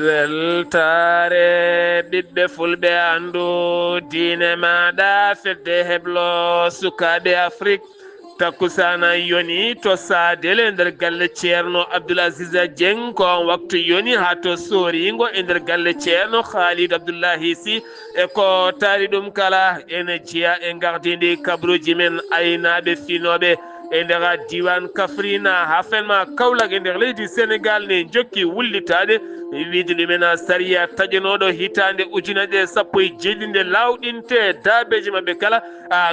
weltare ɓiɓɓe fulɓe andu diine maɗa fedde heblo sukaɓe Afrique takkusana yoni to sadele nder galle ceerno Abdoulaziz Dieng ko waktu yoni ha to soringo e nder galle ceerno Khalid Abdoullahi Sy e ko taari ɗum kala ene jeeya e gardidi kabruji men aynaɓe finoɓe e nder diwan Kafrina ha fenma Kaolack e nder leydi Sénégal ne jokki wullitade wiide ɗumen sariya taƴanoɗo hitande ujunere 17 nde lawɗinte daabeji mabɓe kala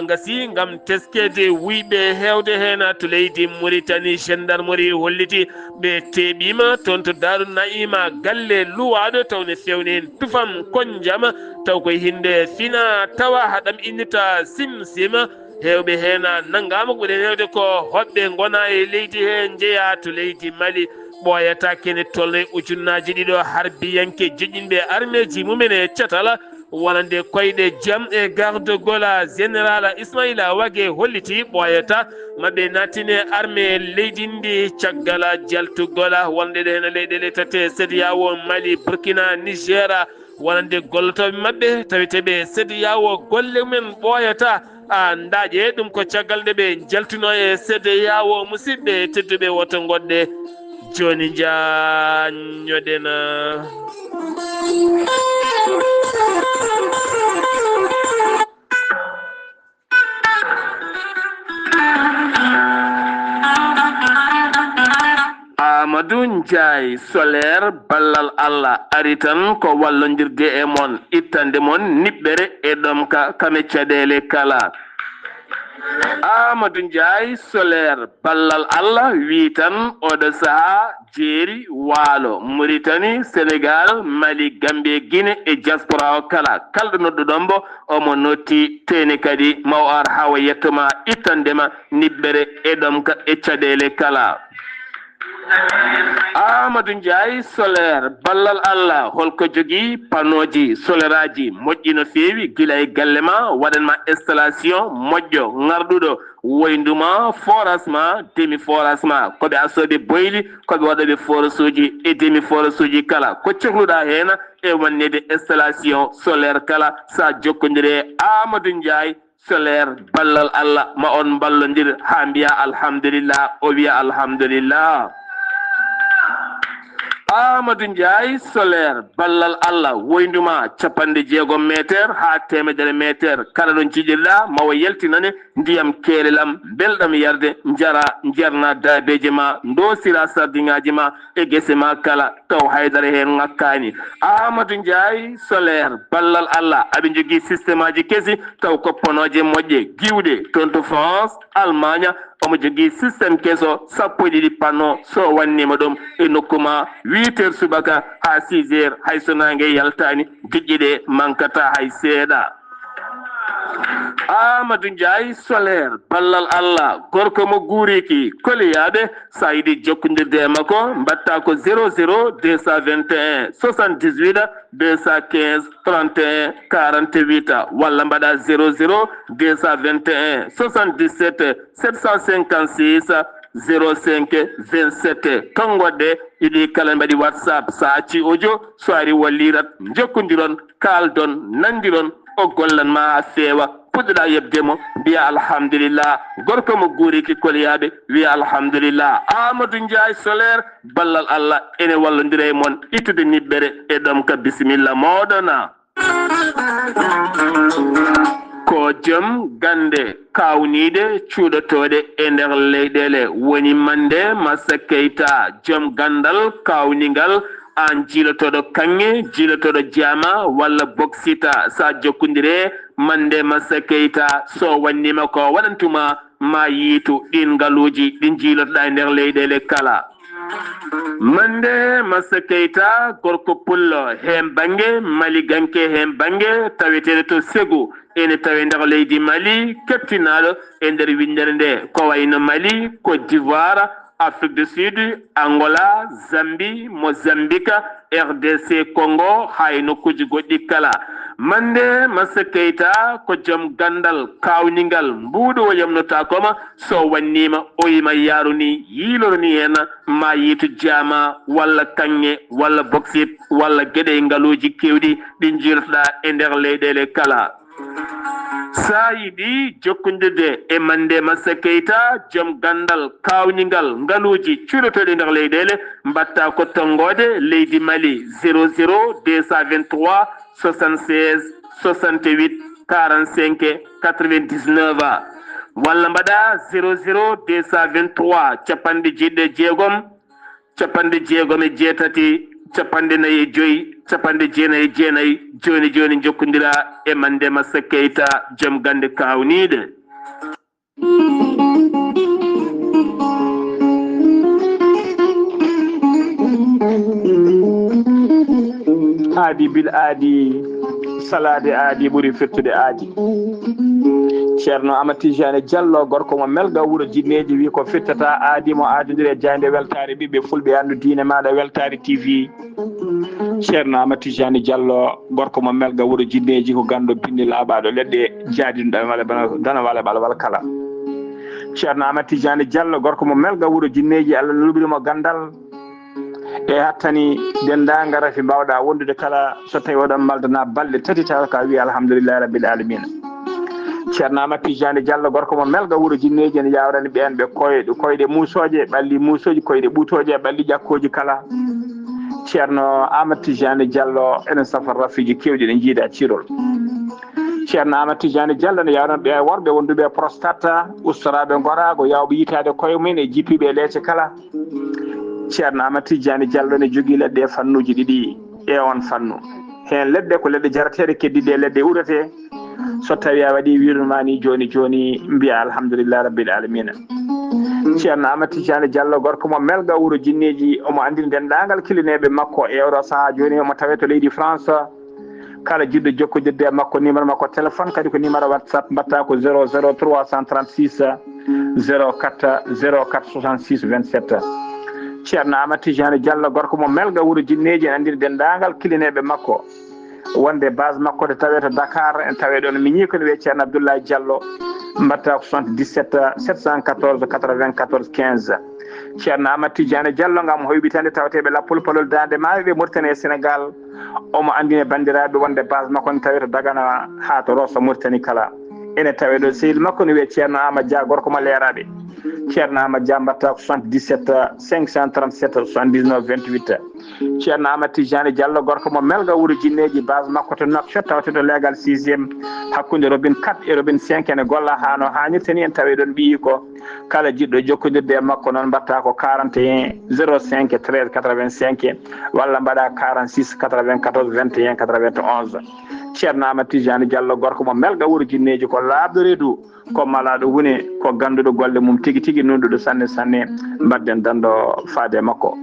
gasi gam teskede wuyɓe hewde hen to leydi Mauritanie. Gendarmerie holliti ɓe teɓima toon to Darou Naima galle luwaɗo tawne fewni hen tufam konjama taw koye hinde fina tawa haɗam innita simsima hewɓe hen nanggama ko ɓuuren hewde ko hoɓɓe gona e leydi he jeeya to leydi Mali ɓooyata kene tolle ujunnaji ɗiɗo harbiyanke joƴƴinɓe armeji mumen e catala wonande koyɗe jaam e garde gola général Ismaïla Wague holliti ɓooyata maɓe natine armée leydi ndi caggal jaltugola wonde ɗo hen leyɗele tati CEDEAO Mali Burkina Niger wonande gollotoɓe mabɓe taweteɓe CEDEAO golle mumen ɓooyata daƴe ɗum ko caggal nde ɓe jaltuno e CEDEAO musidɓe tedduɓe woto goɗɗe joni jañoɗena Amadou Ndiaye solaire ballal Allah ari tan ko wallodirde e mon ittande mon niɓɓere e ɗomka kame caɗele kala. Amadou Ndiaye solaire ballal Allah wi tan oɗo saaha jeeri waalo Mauritanie Sénégal Mali Gambie Guinée e diaspora o kala kalɗo nodduɗon mbo omo notti teni kadi maw ar hawa yettoma ittandema niɓɓere e ɗomka e caɗele kala. Amadou Ndiaye solaire ballal Allah holko jogui panoji solaire aji moƴƴi no fewi gila e galle ma waɗanma installation moƴƴo ngarɗuɗo woynduma forage ma demi forage ma koɓe asoɓe boyli koɓe waɗoɓe forage uji e demi forage uji kala ko cohluɗa hen e wannede installation solaire kala sa jokkodire Amadou Ndiaye solaire ballal Allah ma on ballodir ha mbiya alhamdulillah o wiya alhamdulillah. Amadou Ndiaye solaire ballal Allah woynduma 60 métre ha 100 métre kala ɗon jiɗirɗa mawa yaltinane ndiyam keelelam belɗam yarde jara jarna daabeji ma dosira sardiŋaji ma e gese ma kala taw haydara hen ŋakkani. Amadou Ndiaye solaire ballal Allah aɓe jogui systéme aji kesi taw ko ponoje moƴƴe giwɗe toon to France Allemagne omo jogui systéme keso 12 panneau so wannima ɗum e nokkuma 8 heures subaka ha 6 heures hay so nangue yaltani diƴƴiɗe mankata hay seeɗa. Amadou Ndiaye solaire ballal Allah gorko mo guuriki koliyaɓe sa yiɗi jokkodirde e makko mbatta ko 00 221 78 215 31 48 walla mbaɗa 00 221 77 756 05 27 kan goɗɗe ɗiɗi kala mbaɗi WhatsApp sa acci audio so ari wallirat jokkodiron kaldon nandiron o gollanma ha feewa puɗɗoɗa yebdemo mbiya alhamdulillah gorko mo guuriki koliyaɓe wiya alhamdulillah. Amadou Ndiaye solaire ballal Allah ene wallodira e mon ittude niɓɓere e ɗom ka bisimilla moɗona. Ko jom gande kawnide cuuɗotoɗe e nder leyɗele woni Mande Massa Keita jom gandal kawnigal an jiilotoɗo kanŋe jiilotoɗo jama walla boksita sa jokkodire Mande Massa Keita so wannima ko waɗantuma ma yiitu ɗin ngaluji ɗin jiilotoɗa e nder leyɗele kala. Mande Massa Keita gorko pullo hen bange Mali ganke hen bange taweteɗo to Ségou ene tawe nder leydi Mali kettinaɗo e nder windere nde ko wayno Mali Côte d'Ivoire Afrique du Sud Angola Zambie Mozambique RDC Congo hay nokkuji goɗɗi kala mande Massa Keita ko joom gandal kawningal mbuɗo o yamnota koma so wannima oyima yaruni yilorni hen ma yitu jama walla kanŋe walla boxit walla gueɗe ngaluji kewɗi ɗi jirtoɗa e nder leyɗele kala sa yiɗi jokkodirde e mande Massa Keita joom gandal kawningal ngaluji cuuɗotoɗe nder leyɗele mbatta ko tongode leydi Mali 00 223 76 68 45 99 walla mbaɗa 00 223 capanɗe jeɗɗe jeegom capanɗe jeegom e jeetati capanɗe nayyi e joyyi capanɗe jeenayyi e jeenayyi joni joni jokkodira e mande Massa Keita joom gande kawnide aadi bil aadi salade aadi ɓuuri firtude aadi ceerno Amadou Tidiani Diallo gorko mo melga wuuro jinneji wi ko firtata aadi mo aadodiri e jayde weltare ɓiɓɓe fulɓe andu diine maɗa weltare TV ceerno Amadou Tidiani Diallo gorko mo melga wuuro jinneji ko gando pinni laaɓaɗo leɗɗe jaadinoɗa wala dana wala ɓala wala kala ceerno Amadou Tidiani Diallo gorko mo melga wuuro jinneji Allah luɓirimo gandal e hattani dendagal rafi mbawɗa wondude kala so tawi oɗon maldana balɗe tati tawa ka wi alhamdulillahi rabbil alamina ceerno Amadou Tidiani Diallo gorko mo melga wuuro jinneji ene yawrani ɓen ɓe koyɗe musoje ɓalli musoji koyɗe ɓuutoje ɓalli ƴakkoji kala ceerno Amadou Tidiani Diallo enen safar rafiji kewɗi ɗe jiida cirol ceerno Amadou Tidiani Diallo ne yawrani ɓe worɓe wonduɓe prostate ustoraɓe gorago yawɓe yitade koye mumen e jippiɓe leece kala ceerno Amadou Tidiani Diallo ne jogui leɗɗe e fannuji ɗiɗi e on fannu hen leɗɗe ko leɗɗe jarateɗe keddiɗe leɗɗe urete so tawi a waɗi wirnuma ni joni joni mbiya alhamdulillahi rabbil alamina ceerno Amadou Tidiani Diallo gorko mo melga wuuro jinneji omo andini dendagal kilineɓe makko e oɗo saaha joni omo tawe to leydi France kala jiɗɗo jokkodirde e makko numéro makko téléphone kadi ko numéro WhatsApp mbatta ko 00 336 04 04 66 27 ceerno Amadou Tidiani Diallo gorko mo melga wuuro jinneji en andini dendagal kilineɓe makko wonde base makko de tawe to Dakar en tawe ɗon mi ñii ko ne wiye ceerno Abdoulaye Diallo mbatta ko 77 714 94 15 ceerno Amadou Tidiani Diallo ngam hoybitande tawateɓe lappol palol dande maaɓe ɓe Mauritanie e Sénégal omo andine bandiraɓe wonde base makko ne tawe to Dagana ha to Rosso Mauritanie kala ene tawe ɗo sehil makko ne wiye ceerno Amadou Dia gorko mo leeraɓe ceerno Amadou Dia mbatta ko 77 537 79 28 ceerno Amadou Tidiani Diallo gorko mo melga wuuro jinneji base makko to Nouakchott tawte to légal 6e hakkude robine 4 e robine 5 ene golla ha no hannirta ni en tawi ɗon mbiyi ko kala jiɗɗo jokkodirde e makko noon mbatta ko 41 05 13 85 walla mbaɗa 46 94 21 91 ceerno Amadou Tidiani Diallo gorko mo melga wuuro jinneji ko labɗo reedu ko malaɗo woni ko ganduɗo golle mum tigui tigui nunduɗo sanne sanne mbadden dando faade makko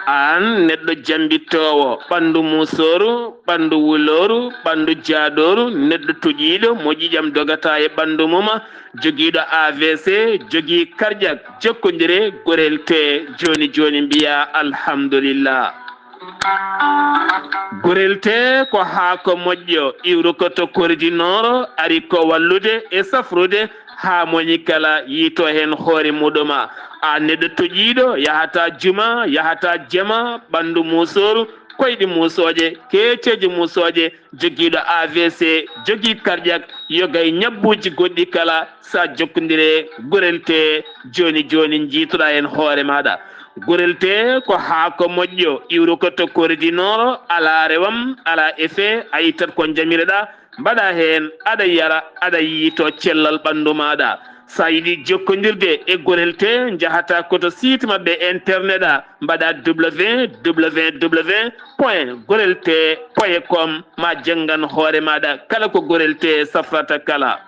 an neɗɗo jambittowo ɓandu musoru ɓandu wuloru ɓandu jaadoru neɗɗo toƴiɗo mo ƴiƴam dogata e ɓandu muma joguiɗo AVC jogui cardiaque jokkodire gorel te joni joni mbiya alhamdulillah gorel te ko haako moƴƴo iwru ko to koridinoro ari ko wallude e safrude ha moñi kala yiito hen hoore muɗuma a neɗɗo toƴiɗo yahata juma yahata jama ɓandu musoru koyɗi musoje keceji musoje joguiɗo AVC jogui cardiaque yogay ñabbuji goɗɗi kala sa jokkodire gorel te joni joni jiitoɗa hen hoore maɗa gorel te ko haako moƴƴo iwru ko to koridinoro ala rewam ala effet a yittat ko jamireɗa mbaɗa hen aɗa yara aɗa yiito cellal ɓandu maɗa sa yiɗi jokkodirde e gorel te jahata koto site mabɓe internet a mbaɗa www.gorelte.com ma janggan hoore maɗa kala ko gorel te safrata kala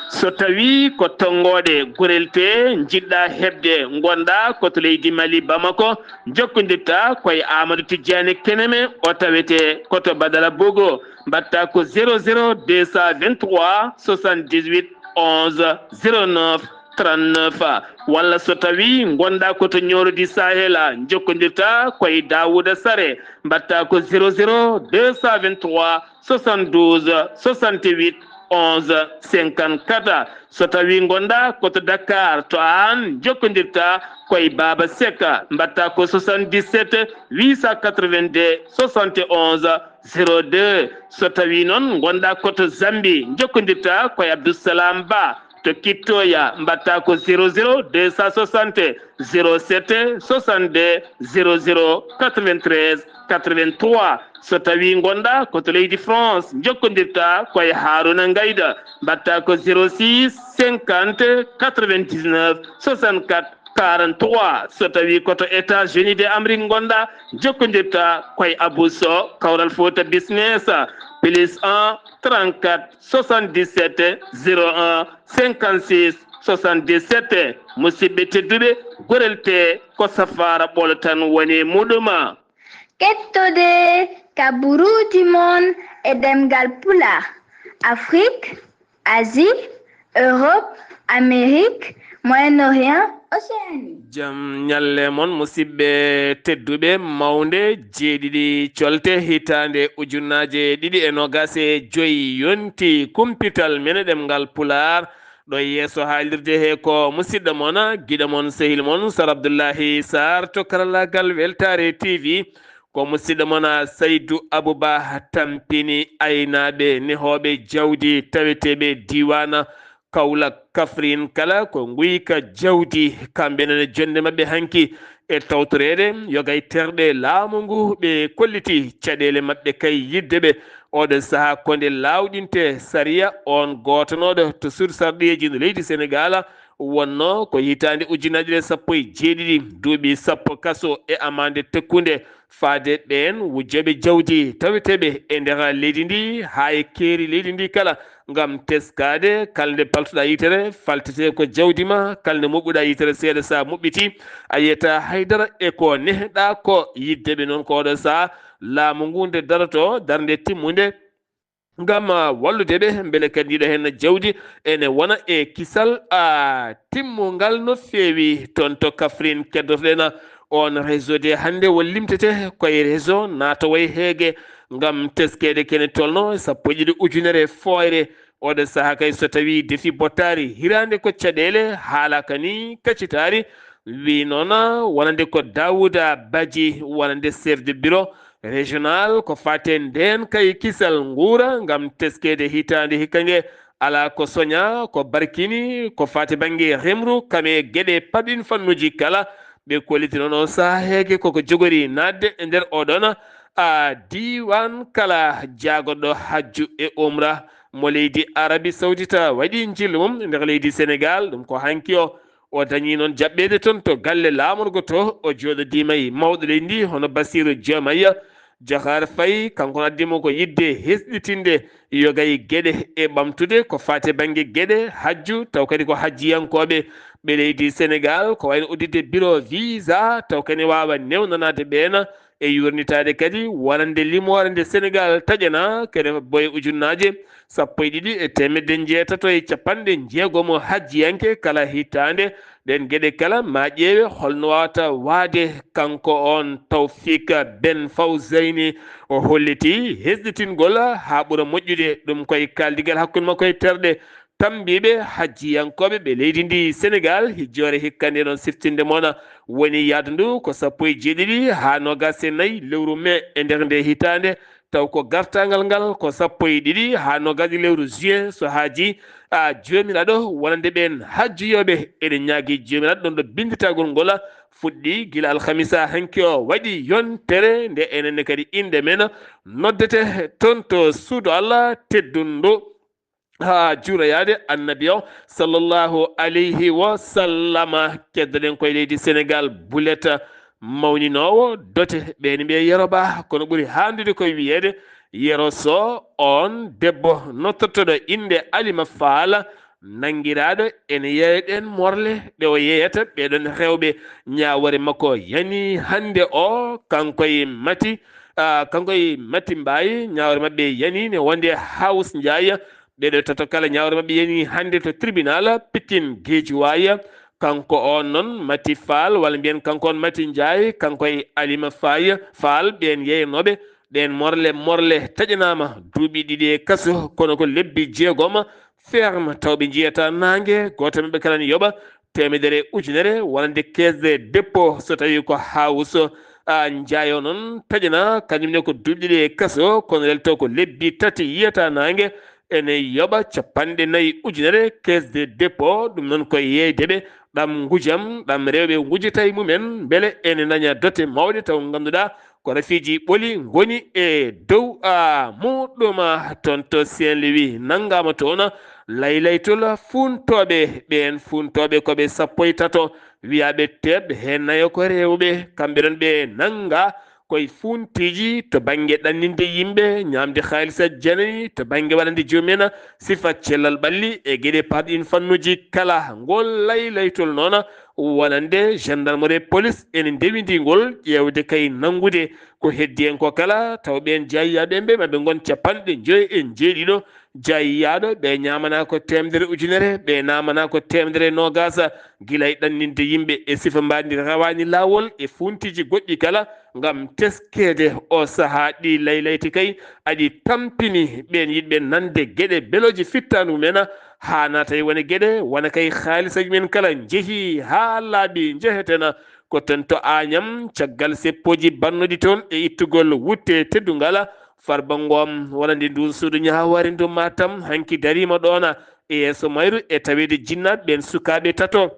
so tawi ko tongode gurelte jidda hebde gonda ko to leydi Mali Bamako jokkondirta koye Amadou Tidiane Keneme o tawete koto Badala Bogo batta ko 00 223 78 11 09 39 walla so tawi gonda koto ñorodi Sahela jokkondirta koye Daouda Sare batta ko 00 223 72 68 11 54 so tawi gonda koto Dakar to an jokkondirta koye Baba Seka mbatta ko 77 882 71 02 so tawi noon gonda koto Zambi jokkondirta koye Abdoussalam Ba to Kittoya mbatta ko 00 260 07 62 00 93 83 so tawi gonda koto leydi France jokkondirta koye Haruna Ngayda mbatta ko 06 50 99 64 43 so tawi koto États-Unis d'Amérique gonda jokkondirta koye Abousso Kawral Fouta Business plus 1 34 77 01 56 77 musidɓe tedduɓe gorelte ko safara ɓoltan woni muɗuma kettode kaburuji mon e demgal pula Afrique, Asie, Europe, Amérique, Moyen-Orient, Océanie. Jam nyalle mon musidɓe tedduɓe mawde jeeɗiɗi colte hitande ujunnaje ɗiɗi e nogase joyi yonti kumpital men ɗemgal pular ɗo yeeso haalirde he ko musidɗo mon giɗo mon sehil mon Sar Abdoullahi Sarr to karallagal Weltare TV ko musidɗo mon Saydou Abouba tampini aynaɓe nehoɓe jawdi taweteɓe diwana Kaolack Kaffrine kala ko guyka jawdi kamɓe nene jonde mabɓe hanki e tawtorede yogay terɗe laamu ngu ɓe kolliti caɗele mabɓe kay yiddeɓe oɗo saaha konde lawɗinte sariya on gotanoɗo to sur sarɗeji no leydi Sénégal wonno ko hitande ujunnaje ɗe sappo e jeeɗiɗi duuɓi sappo kaso e amande tekkude faade ɓen wujjoɓe jawdi taweteɓe e nder leydi ndi ha e keeri leydi ndi kala ngam teskade kalde paltuɗa yitere faltete ko jawdi ma kalde moɓɓuɗa yitere seeɗa sa moɓɓiti a yiyata haydara e ko neheɗa ko yiddeɓe noon ko oɗo saha laamu ngu nde daroto darde timmude ngam walludeɓe beele kadi yiɗo hen jawdi ene wona e kisal timmungal no feewi toon to Kaffrine keddotoɗen on réseau de hande wo limtete koye réseau nataway heege ngam teskede kene tolno sappo e ɗiɗi ujunere foyre oɗo saaha kay so tawi defi bottari hirande ko caɗele haalaka ni kaccitari wi noon wonande ko Daouda Badji wonande chef de bureau régional ko fate nden kay kisal nguura ngam teskede hitande hikkange ala ko soña ko barkini ko fate banggue remru kame gueɗe paɗin fannuji kala ɓe kolliti noon o saaha heege koko jogori nadde e nder oɗon diwan kala jagoɗo hajju e umra mo leydi Arabie Saoudita waɗi jillu mum nder leydi Sénégal ɗum ko hanki o dañi noon jaɓɓede toon to galle lamorgo to o jooɗodima e mawɗo leydi ndi hono Bassirou Diomaye Diakhar Faye kanko addimo ko yidde hesɗitinde yogay gueɗe e ɓamtude ko fate banggue gueɗe hajju taw kadi ko hajjiyankoɓe ɓe leydi Sénégal ko wayno udditde bureau visa taw kadi wawa newnanade ɓeena e yurnitade kadi wonande limore nde Sénégal taƴana kene boye ujunnaje sappo e ɗiɗi e temedde jeetato e capanɗe jeegomo hajjiyanke kala hitande ɗen gueɗe kala ma ƴeewe holno wawata waade kanko on Tawfik Ben Fawzeyni o holliti hesɗitingol ha ɓuura moƴƴude ɗum koye kaldigal hakkude makko e terɗe tambiɓe hajjiyankoɓe ɓe leydi ndi Sénégal hijjore hikkande noon siftinde moon woni yaadu ndu ko sappo e jeeɗiɗi ha nogas e nayyi lewru mai e nder nde hitande taw ko gartagal ngal ko sappo e ɗiɗi ha nogas e lewru juin so haaji jomiraɗo wonande ɓen hajjuyoɓe eɗen ñaagui jomiraɗo ɗon ɗo binditagol ngol fuɗɗi guila alhamisa hanki o waɗi yontere nde enenne kadi inde men noddete toon to suudu Allah teddundu ha juuroyade annabi o sallllahu alayhi wa sallama keddoɗen koye leydi Sénégal bouleta mawninowo dote ɓeni ɓe yeroba kono ɓuuri handude koye wiyede yero so on debbo nottotoɗo inde Alima Fall nangiraɗo ene yeeɗen morle ɗe o yeyata ɓeɗon rewɓe ñawore makko yani hande o kankoye mati mbayi ñawore mabɓe yani ne wonde house ndiaya ɓeɗo toto kala ñawore mabɓe yani hande to tribunal Pikine Guédiawaye kanko on noon Mati Fall walla mbiyen kanko on Mati Ndiaye kanko e Alima Fall ɓen yeynoɓe ɗen morle taƴanama duuɓi ɗiɗi e kaso kono ko lebbi jeegom ferme tawɓe jiyata nangue goto maɓɓe kala ne yoɓa temedere ujunere wonande caisse de dépôt so tawi ko house Ndiaye o noon taƴana kañumne ko duuɓi ɗiɗi e kaso kono relto ko lebbi tati yiyata nangue ene yoɓa 400 ujunere caisse de dépôt ɗum noon koye yeydeɓe ɗam gujam ɗam rewɓe gujata e mumen beele ene daña dote mawɗe taw ganduɗa ko rafiji ɓooli goni e dow muɗum toon to Saint-Louis naggama toon laylaytol funtoɓe koɓe sappo e tato wiyaɓe teɓ he nayo ko rewɓe kamɓe ɗon ɓe nanga koye funtiji to banggue ɗanninde yimɓe ñamde haalisa janayi to banggue waɗande jomumen sifa cellal ɓalli e gueɗe parɗin fannuji kala ngol laylaytol noon wonande gendarmerie police ene ndewidigol ƴewde kay nangude ko heddi en ko kala taw ɓen jayyaɓe ɓe maɓe gon 50 jayyaɗo ɓe ñamana ko 100 ujunere ɓe namana ko 120 guila e ɗanninde yimɓe e sifa mbadi rawani lawol e funtiji goɗɗi kala ngam teskede o saaha ɗi laylayti kay aɗi tampini ɓen yidɓe nande gueɗe beloji fittanu men ha nata e wone gueɗe wona kay haalisaji men kala jeehi ha laaɓi jeheten ko ton to Agnam caggal seppoji bannuɗi toon e ittugol wutte teddugal Farba Ngom wonande ndu suudu ñawari ndu Matam hanki darima ɗon e yeeso mayru e tawede jinnaɓe ɓen sukaɓe tato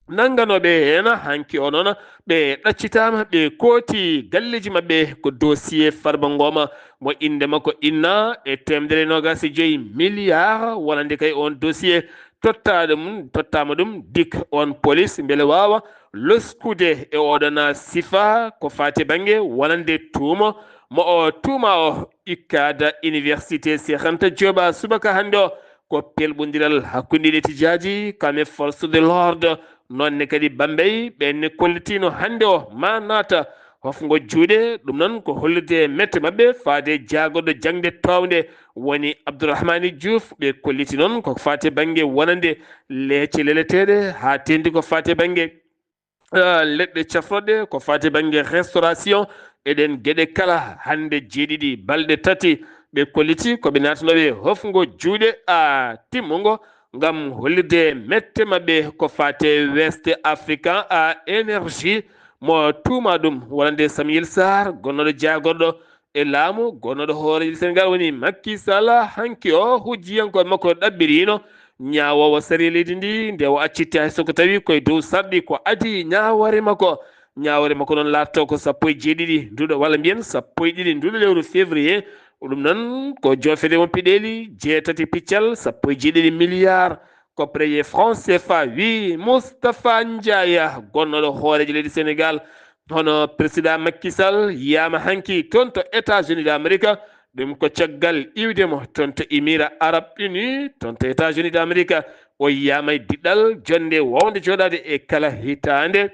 nangganoɓe hen hanki o noon ɓe ɗaccitama ɓe kooti galleji mabɓe ko dossier Farba Ngom mo inde makko inna e 25 milliard wonande kay on dossier tottama ɗum dik on police beele wawa loskude e oɗon sifa ko fati banggue wonande tuuma mo o tuuma o ikkada université Cheikh Anta Diop subaka hande o ko pelɓodiral hakkude étudiaji kame force de l'ordre nonne kadi Bambey ɓenne kollitino hande o ma nata hofgo juuɗe ɗum noon ko hollude mette mabɓe faade jaagoɗo jangde towde woni Abdourahmani Diouf ɓe kolliti noon ko fate banggue wonande leecce leleteɗe ha tendi ko fate banggue leɗɗe cafroɗe ko fate banggue restauration eɗen gueɗe kala hande jeeɗiɗi balɗe tati ɓe kolliti koɓe natanoɓe hofgo juuɗe timmugo ngam hollide mette mabɓe ko fate West African énergie mo tuuma ɗum wonande Samuel Sarr gonnoɗo jagorɗo e laamu gonnoɗo hooreji Sénégal woni Macky Sall hanki o hujjiyankoɓe makko ɗaɓɓirino ñawowo sari leydi ndi nde o accitti hay soko tawi koye dow sarɗi ko adi ñawore makko noon latto ko 17 nduɗo walla mbiyen 12 nduɗo lewru février ɗum noon ko jofede mo piɗeli 6 piccal 17 milliard copreye franc CFA wi Moustapha Ndiaye gonnoɗo hooreji leydi Sénégal hono président Macky Sall yiyama hanki toon to États-Unis d'Amérique ɗum ko caggal iwdemo toon to Émirats Arabes Unis toon to États-Unis d'Amérique o yiyama e diɗɗal jonde wawde joɗade e kala hitande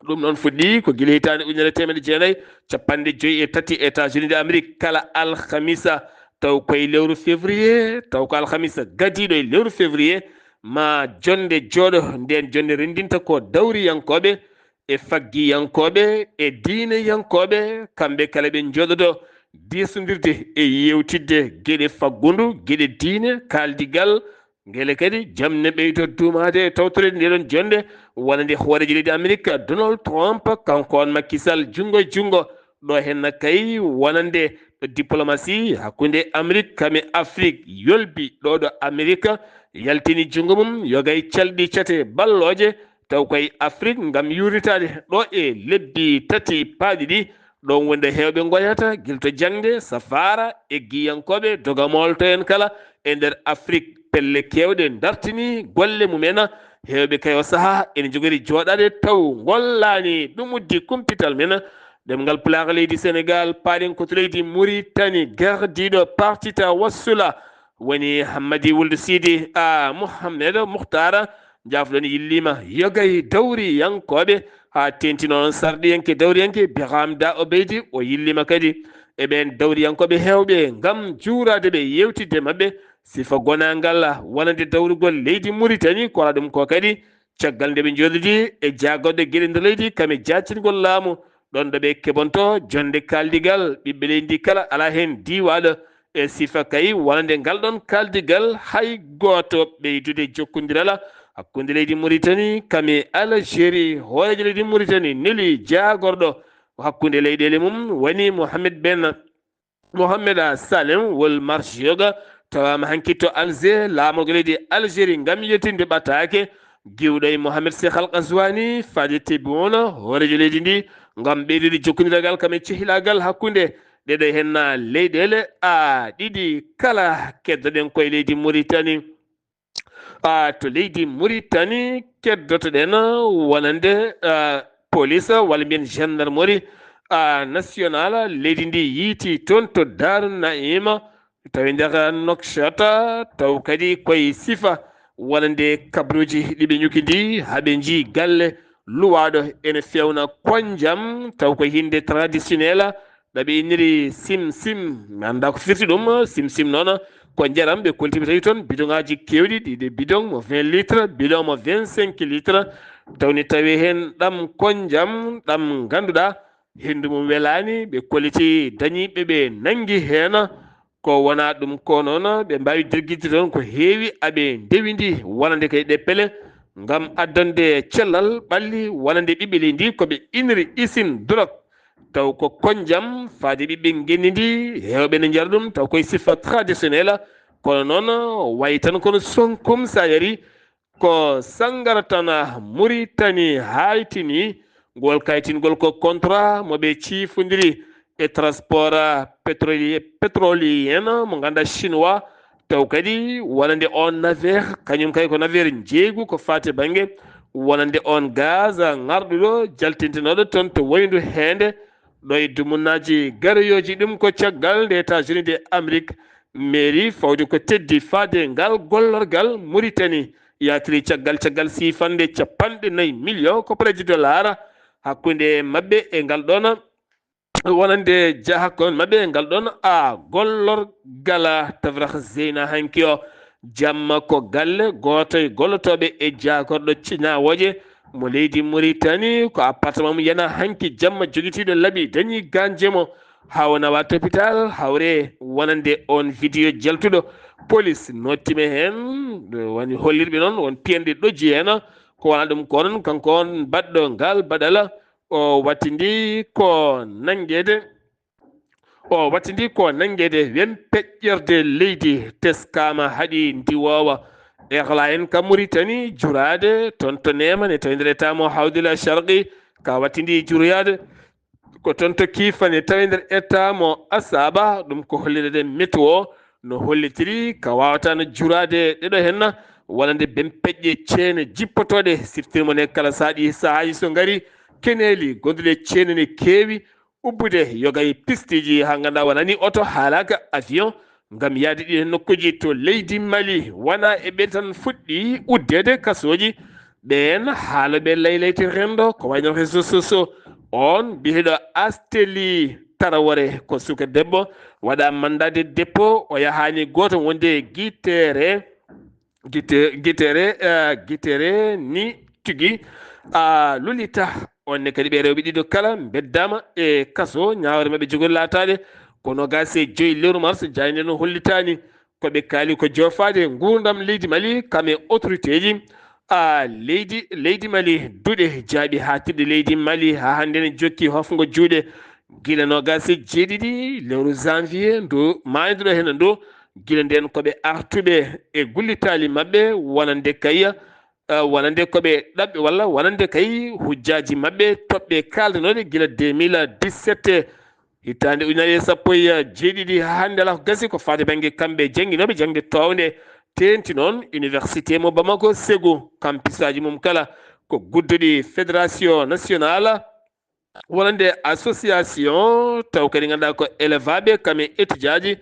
ɗum noon fuɗɗi ko guila hitande 1953 États-Unis d'Amérique kala alhamisa taw koye lewru février taw ko alhamisa gadiɗo e lewru février ma jonde jooɗo nden jonde rendinta ko dawriyankoɓe e faggiyankoɓe e diineyankoɓe kamɓe kala ɓe jooɗoɗo disodirde e yewtidde gueɗe faggudu gueɗe diine kaldigal guele kadi jamne ɓeydo dumade e tawtorede ndeɗon jonde wonande hooreji leydi Amérique Donald Trump kanko on Macky Sall jungo e jungo ɗo henna kay wonande diplomatie hakkude Amérique kame Afrique yolbi ɗo Amérique yaltini jungo mum yogay calɗi cate balloje taw koye Afrique ngam yuritade ɗo e lebbi tati paaɗi ɗi ɗon wonde hewɓe goyata guilto jangde safara e giyankoɓe dogamol to en kala e nder Afrique pelle kewɗe dartini golle mumen hewɓe kay o saaha ene jogori joɗade taw gollani ɗum uddi kumpital men ɗemgal pulaar leydi Sénégal paaɗen koto leydi Mauritanie gardiɗo partita wassula woni hammadi wulde sidi muhammed muhtara jafɗon yillima yogay dawri yankoɓe ha tenti noon sarɗiyanke dawriyanke bihamda obeydi o yillima kadi eɓen dawriyankoɓe hewɓe ngam juurade ɓe yewtidde mabɓe sifa gonangal wonande dawrugol leydi Mauritanie kola ɗum ko kadi caggal nde ɓe jooɗidi e jagoɗe gueɗe nder leydi kame jacingol laamu ɗon ɗo ɓe keɓonto jonde kaldigal ɓiɓɓe leydi kala ala hen diwaɗo e sifa kay wonande ngal ɗon kaldigal hay goto ɓeydude jokkodirala hakkude leydi Mauritanie kame Algérie hoorejo leydi Mauritanie neli jagorɗo hakkude leyɗele mum woni Mohamed Salem wol Marchioga tawama hanki to Alger laamorgo leydi Algérie ngam yettinde ɓattake giwɗo e Mohamed Cheikh Al Ghazouani faade tebuna hoorejo leydi ndi ngam ɓeydude jokkodiral kame cehilagal hakkude ɗeɗo henna leyɗele ɗiɗi kala keddoɗen koye leydi Mauritanie to leydi Mauritanie keddotoɗen wonande police walla mbiyen gendarmerie national leydi ndi yiiti toon to Darou Naima tawi nder Nouakchott taw kadi koye sifa wonande kabruji ɗiɓe ñukidi haɓe jii galle luwaɗo ene fewna konjam taw ko hinde traditionnel ɗaɓe inniri sim mi anda ko firti ɗum sim noon ko jaram ɓe koltiɓe tawi toon bidon ngaji kewɗi ɗiɗe bidon mo 20 litres bidon mo 25 litres tawni tawi hen ɗam konjam ɗam ganduɗa hendu mum welani ɓe kolliti dañiɓe ɓe nangi hen ko wona ɗum ko noon ɓe mbawi dirguidde toon ko heewi aɓe ndewidi wonande kay ɗeppele ngam addande cellal ɓalli wonande ɓiɓɓe leydi ndi koɓe iniri usine drogue taw ko konjam faade ɓiɓɓe genni ndi hewɓe ne jara ɗum taw koye siffa traditionnel kono noon wayi tan kono sonkum sa yari ko sangara tan Mauritanie haytini ngol kaytingol ko contrat moɓe ciifodiri e transport pétrolien mo ganduɗa chinois taw kadi wonande on navire kañum kay ko navire jeeygu ko fate banggue wonande on gaz ngarɗuɗo jaltintinoɗo toon to woyndu hende ɗo e dumunnaji garoyoji ɗum ko caggal nde États-Unis de Amérique mairie fawde ko teddi fade ngal gollorgal Mauritanie yatiri caggal sifande 50 millions ko preji dollar hakkude mabɓe e ngal ɗon wonande hakkon mabɓe e ngal ɗon gollorgal tawrah zeyna hanki o jamma ko galle goto e gollotoɓe e jagorɗo ñawoje mo leydi Mauritanie ko appartement mo yana hanki jamma joguitiɗo laaɓi dañi ganjemo ha wona wat hôpital hawre wonande on vidéo jaltuɗo police nottime hen woni hollirɓe noon won piyanɗe ɗojji hen ko wona ɗum ko noon kanko on baɗɗo ngal baɗala o wattidi ko nangguede wen peƴƴerde leydi teskama haaɗi ndiwowa ehla en ka Mauritanie jurade toon to Nema ne tawi nder état mo hawdila sharqi ka wattidi juroyade ko toon to Kifa ne tawi nder état mo Asaba ɗum ko hollirede météo no hollitiri ka wawata no jurade ɗeɗo henna wonande ben peƴƴe ceene jippotoɗe siftirmo ne kala saahaji so ngari keneli gonduɗe ceene ne keewi ubbude yogay pistiji ha ganduɗa wonani auto haalaka avion ngam yaade ɗi nokkuji to leydi Mali wona e ɓe tan fuɗɗi uddede kasoji ɓen haaloɓe laylayti rendo ko wayno réseaux sociaux on biyeɗo Asteli Tarawore ko suka debbo waɗa mandade dépôt o yahani goto wonde guitere ni tigi lulita onne kadi ɓe rewɓe ɗiɗo kala beddama e kaso ñawre mabɓe jogori latade kono gase 5 lewru mars jayde no hollitani koɓe kaali ko jofade gurdam leydi Mali kame autorité ji leydi Mali duuɗe jaaɓi ha tirɗe leydi Mali ha hande ne jokki hofgo juuɗe guila no gase 7 lewru janvier ndu mayduɗo hen ndu guila nden koɓe artuɓe e gullitali mabɓe wonande kayya wonande koɓe ɗaɓɓe walla wonande kay hujjaji mabɓe toɓɓe kaldanoɗe guila 2017 hittande ujunere 17 ha hande ala ko gasi ko fate banggue kamɓe jangguinoɓe jangde towde tenti noon université mo Bamako Ségou campus aji mum kala ko gudduɗi fédération nationale wonande association taw kadi ganduɗa ko élevaɓe kame étudiaji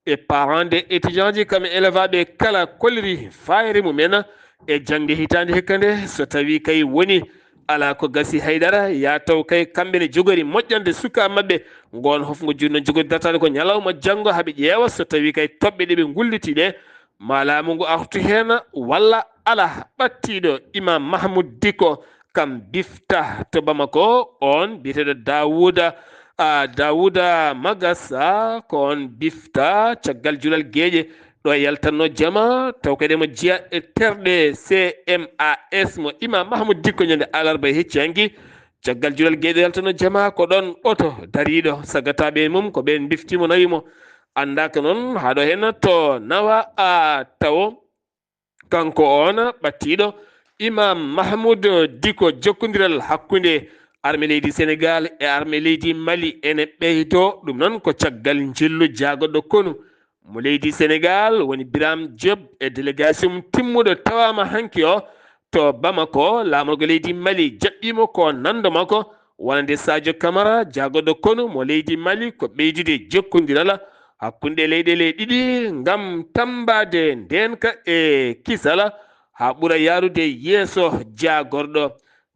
e parents de étudiants ji kamɓe élevaɓe kala kolliri fayre mumen e jangde hitande hikkande so tawi kay woni ala ko gasi haydara ya taw kay kamɓe ne jogori moƴƴande suka mabɓe gon hofgo junno jogori dartade ko ñalawma janggo haaɓe ƴeewa so tawi kay toɓɓe ɗe ɓe gulliti ɗe ma laamu ngu artu hen walla ala ɓattiɗo imam mahmoud diko kam bifta to Bamako on biteɗo Dawouda Magassa ko on bifta caggal julal gueƴe ɗo yaltanno jama taw kadi mo jiya e terɗe CMAS mo imam mahmoud dikko ñande alarba hecci hanki caggal julal gueɗe yaltanno jama ko ɗon oto dariɗo sagataɓe mum ko ɓen biftimo nawimo andaka noon haɗo hen to nawa tawo kanko on ɓattiɗo imam mahmoud diko jokkodiral hakkude armée leydi sénégal e armée leydi mali ene ɓeydo ɗum noon ko caggal jillu jagoɗo konu mo leydi sénégal woni biram diop e délégation timmuɗo tawama hanki o to Bamako lamorgo leydi mali jaɓɓimo ko nando makko wonande Sadio Camara jagoɗo konu mo leydi mali ko ɓeydude jokkodiral hakkunde leyɗele ɗiɗi ngam tambade ndenka e kisala ha ɓuura yarude yeeso jagorɗo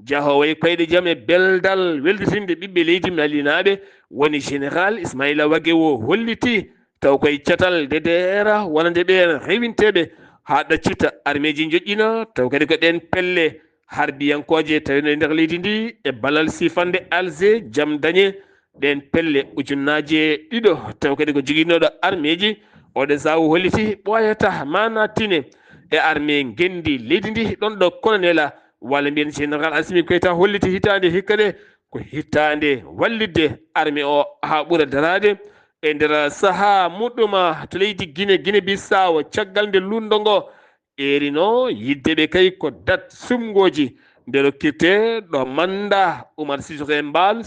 jahowo e koyɗe jaam e beldal welditinde ɓiɓɓe leydi malinaɓe woni général Ismaïla Wague o holliti taw koye catal DDR wonande ɓen rewinteɓe ha ɗaccita armée ji joƴƴina taw kadi ko ɗen pelle harbiyankoje tawino e nder leydi ndi e ballal sifande Alger jaam dañe ɗen pelle ujunnaje ɗiɗo taw kadi ko joguinoɗo armée ji oɗo sawu holliti ɓoyata manatine e armée gendi leydi ndi ɗon ɗo colonel walla mbiyen général Assimi Koïta holliti hitande hikka de ko hitande wallidde armée o ha ɓuura darade e nder saaha muɗɗuma to leydi Guinée Bissau caggal nde lundo ngo erino yiddeɓe kay ko date sumgoji nde rokkirte ɗo manda Oumar Sissoko Embal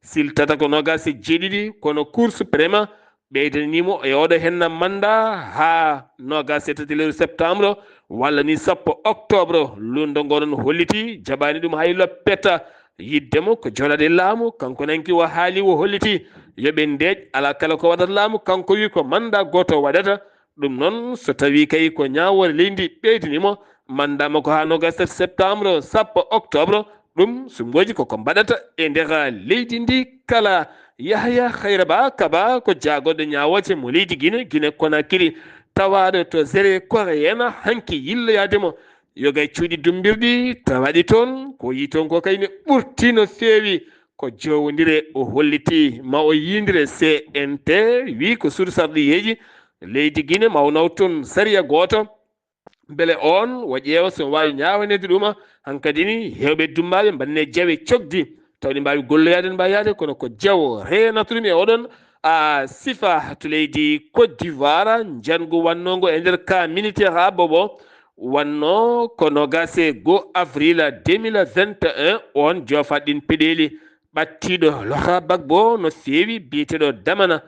siltata ko nogasi jeeɗiɗi kono cour suprême ɓeydanimo e oɗo henna manda ha nogasi tati lewru septembre walla ni 10 octobre lundo ngo noon holliti jaɓani ɗum hay loppeta yiddemo ko joɗade laamu kanko nanki o haali o holliti yoɓe ndeeƴ ala kala ko waɗata laamu kanko wi ko manda goto waɗata ɗum noon so tawi kay ko ñawore leydi ɓeydinimo mandama ko ha nogas septembre 10 octobre ɗum sumgoji koko mbaɗata e nder leydi ndi kala Yahya Hayraba Kaba ko jagoɗo ñawoje mo leydi Guinée Conakry tawaɗo to zére coréenne hanki yilloyademo yogay cuuɗi dumbirɗi tawaɗi toon ko yi toon ko kayne ɓurti no feewi ko jowodire o holliti ma o yindire CNT wi ko suudu sarɗiyeji leydi Guinée ma o naw toon sariya goto beele on o ƴeewa somo wawi ñawanede ɗuma hankkadi ni hewɓe dumbaɓe mbanne jawe cogdi tawɗi mbawi golloyade mbawi yaade kono ko jaw renata ɗum e oɗon sifa to leydi Côte d'Ivoire jango wannogo e nder cas militaire ha bobo wanno ko nogase 2 avril 2021 on jofaɗɗin peɗeli ɓattiɗo Laurent Gbagbo no feewi biyeteɗo Damana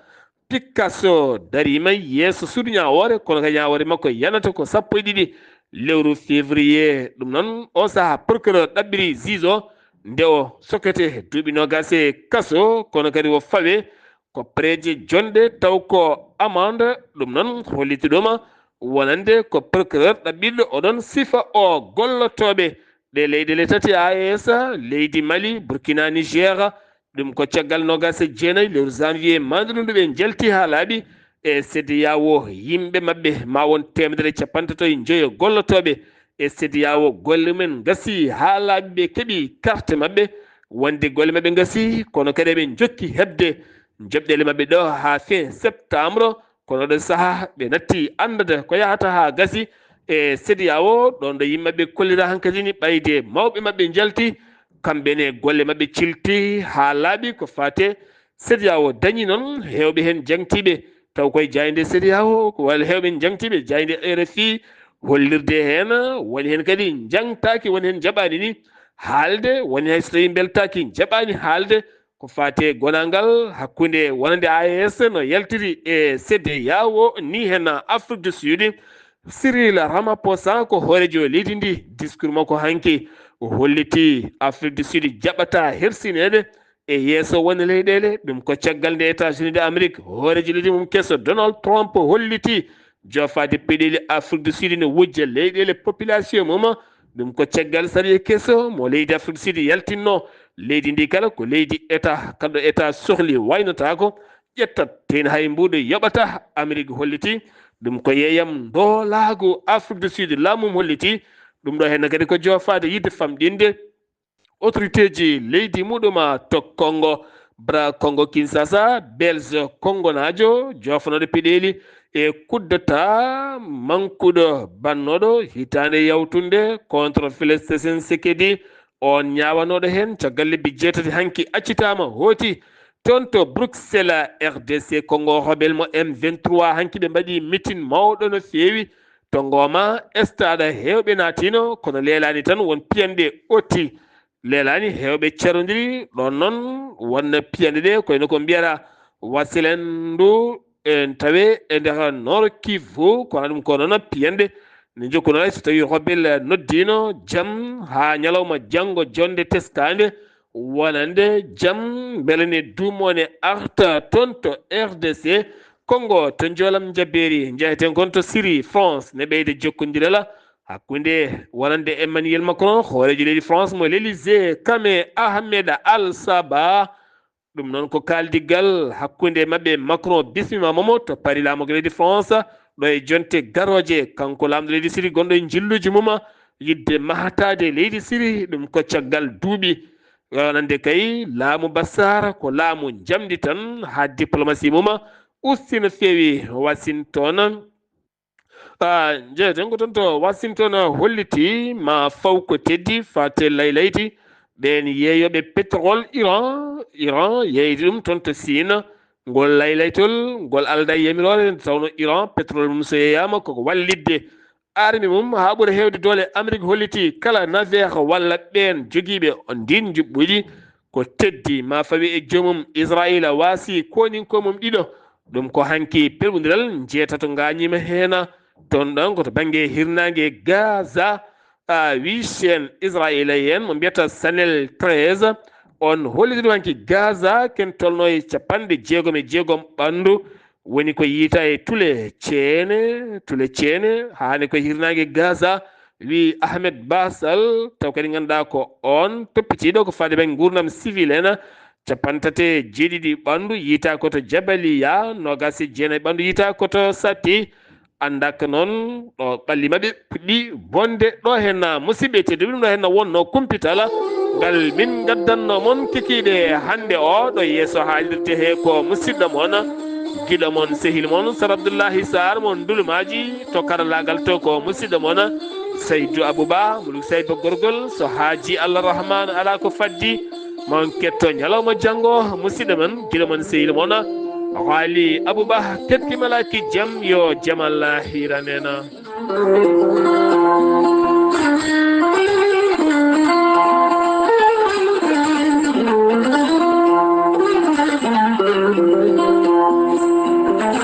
Picasso darima yeeso suudu ñawore kono ka ñawore makko yanata ko 12 lewru février ɗum noon o saaha procureur ɗaɓɓiri juge o nde o sokete duuɓi nogase kaso kono kadi o fawe ko preje jonde taw ko amende ɗum noon hollitiɗoma wonande ko procureur ɗaɓɓiɗo oɗon sifa o gollotoɓe ɗe leyɗele tati AES leydi Mali Burkina Niger ɗum ko caggal nogase jeenayi lewru janvier manduɗum ɓe jalti ha laaɓi e CEDEAO yimɓe mabɓe ma won 150 gollotoɓe e CEDEAO golle men gasi ha laaɓi ɓe keeɓi carte mabɓe wonde golle mabɓe gasi kono kadi ɓe jokki hebde joɓɗele mabɓe ɗo ha fin septembre kono ɗo saaha ɓe natti andade ko yahata ha gasi e CEDEAO ɗon ɗo yimɓeɓe kollira hankkadi ni ɓayde mawɓe mabɓe jalti kamɓene golle mabɓe cilti ha laaɓi ko fate CEDEAO dañi noon hewɓe hen jangtiɓe taw koye jayde CEDEAO walla hewɓe jangtiɓe jayde RFI hollirde hen woni hen kadi jangtaki woni hen jaɓani ni haalde woni hay so tawi beltaki jaɓani haalde ko fate gonangal hakkude wonande AES no yaltiri e CEDEAO ni hen Afrique du Sud Cyril Ramaphosa ko hoorejo leydi ndi discours makko hanki o holliti Afrique du Sud jaɓata hersinede e yeeso woni leyɗele ɗum ko caggal nde États-Unis de Amérique hooreji leydi mum kesso Donald Trump holliti jofade peɗeli Afrique du Sud ne wujja leyɗele population mum ɗum ko caggal sariya kesso mo leydi Afrique du Sud yaltinno leydi ndi kala ko leydi état kado état sohli waynotako ƴettat ten hay mbuɗo yoɓata Amérique holliti ɗum ko yeeyam doolago Afrique du Sud laamum holliti ɗum ɗo henna kadi ko jofade yidde famɗinde autorité ji leydi muɗuma to Congo bra Congo Kinshasa Belge Congo najo jofanoɗo peɗeli e kuddata mankuɗo bannoɗo hitande yawtunde contre Félix Tshisekedi on ñawanoɗo hen caggal lebbi jeetati hanki accitama hooti toon to Bruxelles RDC Congo hoɓelmo M23 hanki ɓe mbaɗi meeting mawɗo no feewi to ngoma stade hewɓe natino kono leelani tan won piyanɗe otti leelani hewɓe carodiri ɗon noon wonna piyande ɗe koyno ko mbiyata wasilendu en tawe e nder Nord Kivu kono ɗum ko noon piyande ne jokkuno so tawi hoɓɓel noddino jaam ha ñalawma janggo jonde teskade wonande jaam beele ne duumone arta toon to RDC Congo to jolam jabberi jeyeten kon to Syrie France ne ɓeyde jokkodirala hakkunde wonande Emmanuel Macron hoorejo leydi France mo l'Élysée Kame Ahmed Al Saba ɗum noon ko kaldigal hakkunde mabɓe Macron bismima momo to Paris laamugo leydi France ɗo e jonte garoje kanko lamɗo leydi Syrie gonɗo e jilluji mum yidde mahatade leydi Syrie ɗum ko caggal duuɓi wonande kay laamu Bassar ko laamu jamdi tan ha diplomatie mum usti no feewi Washington jeeten ko toon to Washington holliti ma faw ko teddi fate laylayti ɓen yeeyoɓe pétrole Iran yeydi ɗum toon to Sine ngol laylaytol ngol alda yamirore tawno Iran pétrole mum so yeyama koko wallidde armi mum ha ɓuura hewde doole Amérique holliti kala navire walla ɓen joguiɓe ndin juɓɓuɗi ko teddi ma fawi e joomum Israël waasi koninko mum ɗiɗo ɗum ko hanki pelɓodiral jeetato gañima hen toon ɗon koto banggue hirnangue Gaza wichen israélien mo mbiyata Sanel 13 on holliti ɗum hanki Gaza ken tolno e capanɗe jeegom ɓandu woni ko yiita e tule ceene hani ko hirnangue Gaza wi Ahmed Basal taw kadi ganduɗa ko on toppitiɗo ko fade ɓen gurdam civil en capantate jeeɗiɗi ɓandu yiita koto Jabaliya nogasi jeenayyi ɓandu yiita koto Sati andaka noon ɗo ɓalli maɓɓe puɗɗi bonde ɗo hen musidɓe tedduɓe ɗum ɗo hen wonno kumpital ngal min gaddanno moon kikiɗe hande o ɗo yeeso haalirde he ko musidɗo moon giɗo moon sehil moon Sar Abdoullahi Sarr moon dulumaji to karallagal to ko musidɗo moon Seydou Abouba muluk Seydou gorgol so haaji Allah rahmanu ala ko faddi mon ketto ñalawma janggo musidɗo men giɗo moon sehil moon Wali Abouba kettimala ki jam yo jamal hiranena